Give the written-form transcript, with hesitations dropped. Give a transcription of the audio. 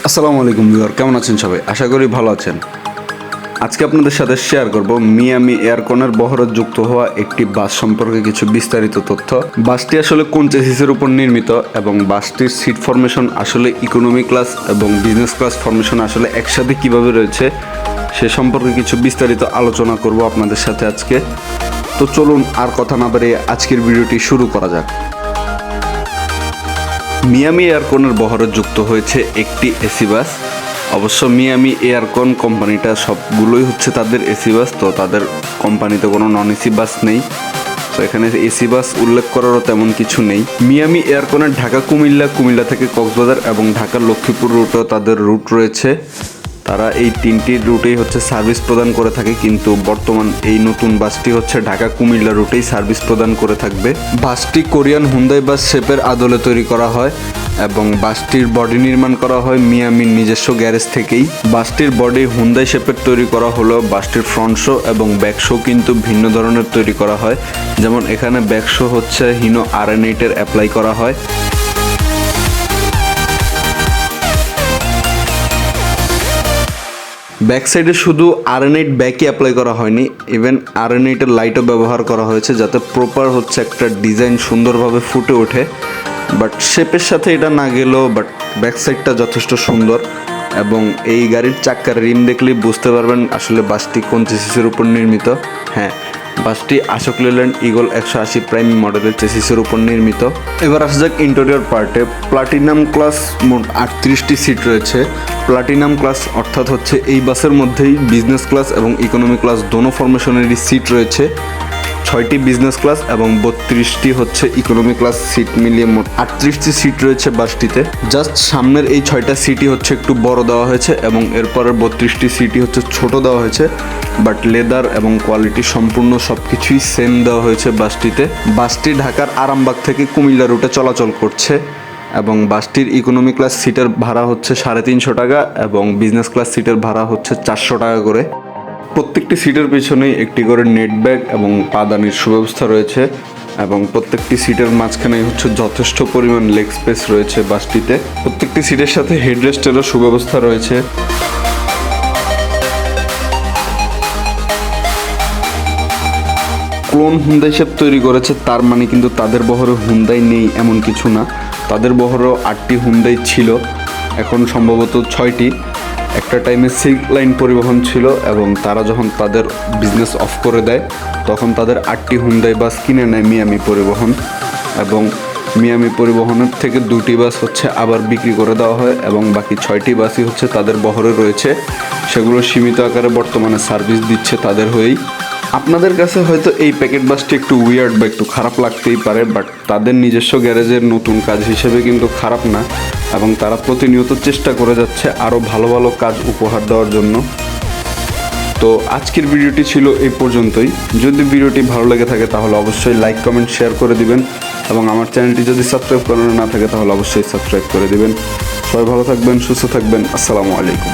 আসসালামু আলাইকুম ভিউয়ার, কেমন আছেন সবাই? আশা করি ভালো আছেন। আজকে আপনাদের সাথে শেয়ার করব মিয়ামি এয়ারকনের বহরে যুক্ত হওয়া একটি বাস সম্পর্কে কিছু বিস্তারিত তথ্য। বাসটি আসলে কোন চেসিসের উপর নির্মিত এবং বাসটির সিট ফরমেশন আসলে ইকোনমি ক্লাস এবং বিজনেস ক্লাস ফরমেশন আসলে একসাথে কিভাবে রয়েছে সে সম্পর্কে কিছু বিস্তারিত আলোচনা করব আপনাদের সাথে আজকে। তো চলুন আর কথা না বাড়িয়ে আজকের ভিডিওটি শুরু করা যাক। মিয়ামি এয়ারকনের বহরে যুক্ত হয়েছে একটি এসি বাস। অবশ্য মিয়ামি এয়ারকন কোম্পানিটা সবগুলোই হচ্ছে তাদের এসি বাস, তো তাদের কোম্পানিতে কোনো নন এসি বাস নেই। তো এখানে এসি বাস উল্লেখ করারও তেমন কিছু নেই। মিয়ামি এয়ারকনের ঢাকা কুমিল্লা থেকে কক্সবাজার এবং ঢাকা লক্ষ্মীপুর রুটও তাদের রুট রয়েছে। তারা এই তিনটি রুটেই হচ্ছে সার্ভিস প্রদান করে থাকে, কিন্তু বর্তমান এই নতুন বাসটি হচ্ছে ঢাকা কুমিল্লা রুটেই সার্ভিস প্রদান করে থাকবে। বাসটি কোরিয়ান হুন্দাই বাস শেপের আদলে তৈরি করা হয় এবং বাসটির বডি নির্মাণ করা হয় মিয়ামির নিজস্ব গ্যারেজ থেকেই। বাসটির বডি হুন্দাই শেপের তৈরি করা হলেও বাসটির ফ্রন্ট শো এবং ব্যাক শো কিন্তু ভিন্ন ধরনের তৈরি করা হয়। যেমন এখানে ব্যাক শো হচ্ছে হিনো RN8 অ্যাপ্লাই করা হয়। ব্যাক সাইডে শুধু RN8 ব্যাকই অ্যাপ্লাই করা হয়নি, ইভেন RN8 লাইটও ব্যবহার করা হয়েছে যাতে প্রপার হচ্ছে একটা ডিজাইন সুন্দরভাবে ফুটে ওঠে। বাট শেপের সাথে এটা না গেলেও বাট ব্যাক সাইডটা যথেষ্ট সুন্দর এবং এই গাড়ির চাক্কার রিম দেখলেই বুঝতে পারবেন আসলে বাসটি কোন চেসিসের উপর নির্মিত। হ্যাঁ, বাসটি আশোক লেল্যান্ড ইগল 180 প্রাইম মডেলের চেসিসের উপর নির্মিত। এবার আসা যাক ইন্টেরিয়র পার্টে। প্লাটিনাম ক্লাস মোট 38টি সিট রয়েছে। প্লাটিনাম ক্লাস অর্থাৎ হচ্ছে এই বাসের মধ্যেই বিজনেস ক্লাস এবং ইকোনমি ক্লাস দোনো ফরমেশনেরই সিট রয়েছে। 6টি বিজনেস ক্লাস এবং 32টি হচ্ছে ইকোনমি ক্লাস সিট মিলিয়ে মোট 38টি সিট রয়েছে বাসটিতে। জাস্ট সামনের এই 6টা সিটই হচ্ছে একটু বড় দেওয়া হয়েছে এবং এরপরের 32টি সিটই হচ্ছে ছোট দেওয়া হয়েছে, বাট লেদার এবং কোয়ালিটি সম্পূর্ণ সব কিছুই সেম দেওয়া হয়েছে বাসটিতে। বাসটি ঢাকার আরামবাগ থেকে কুমিল্লা রুটে চলাচল করছে এবং বাসটির ইকোনমি ক্লাস সিটের ভাড়া হচ্ছে 350 টাকা এবং বিজনেস ক্লাস সিটের ভাড়া হচ্ছে 400 টাকা করে। প্রত্যেকটি সিটের পিছনেই একটি করে নেট ব্যাগ এবং পাদানির সুব্যবস্থা রয়েছে এবং প্রত্যেকটি সিটের মাঝখানে হচ্ছে যথেষ্ট পরিমাণ লেগ স্পেস রয়েছে বাসটিতে। প্রত্যেকটি সিটের সাথে হেডরেস্টেরও সুব্যবস্থা রয়েছে। ক্লোন হুন্দাই শেপ তৈরি করেছে, তার মানে কিন্তু তাদের বহরে হুন্দাই নেই এমন কিছু না। তাদের বহরেও 8টি হুন্দাই ছিল, এখন সম্ভবত 6টি। একটা টাইমে সিল্ক লাইন পরিবহন ছিল এবং তারা যখন তাদের বিজনেস অফ করে দেয় তখন তাদের 8টি হুন্দাই বাস কিনে নেয় মিয়ামি পরিবহন এবং মিয়ামি পরিবহনের থেকে 2টি বাস হচ্ছে আবার বিক্রি করে দেওয়া হয় এবং বাকি 6টি বাসই হচ্ছে তাদের বহরে রয়েছে। সেগুলো সীমিত আকারে বর্তমানে সার্ভিস দিচ্ছে তাদের হয়েই। আপনাদের কাছে হয়তো এই প্যাকেট বাসটি একটু উইয়ার্ড বা একটু খারাপ লাগতেই পারে, বাট তাদের নিজস্ব গ্যারেজের নতুন কাজ হিসেবে কিন্তু খারাপ না এবং তারা প্রতিনিয়ত চেষ্টা করে যাচ্ছে আরও ভালো ভালো কাজ উপহার দেওয়ার জন্য। তো আজকের ভিডিওটি ছিল এই পর্যন্তই। যদি ভিডিওটি ভালো লেগে থাকে তাহলে অবশ্যই লাইক কমেন্ট শেয়ার করে দিবেন এবং আমার চ্যানেলটি যদি সাবস্ক্রাইব করানো না থাকে তাহলে অবশ্যই সাবস্ক্রাইব করে দিবেন। সবাই ভালো থাকবেন, সুস্থ থাকবেন। আসসালামু আলাইকুম।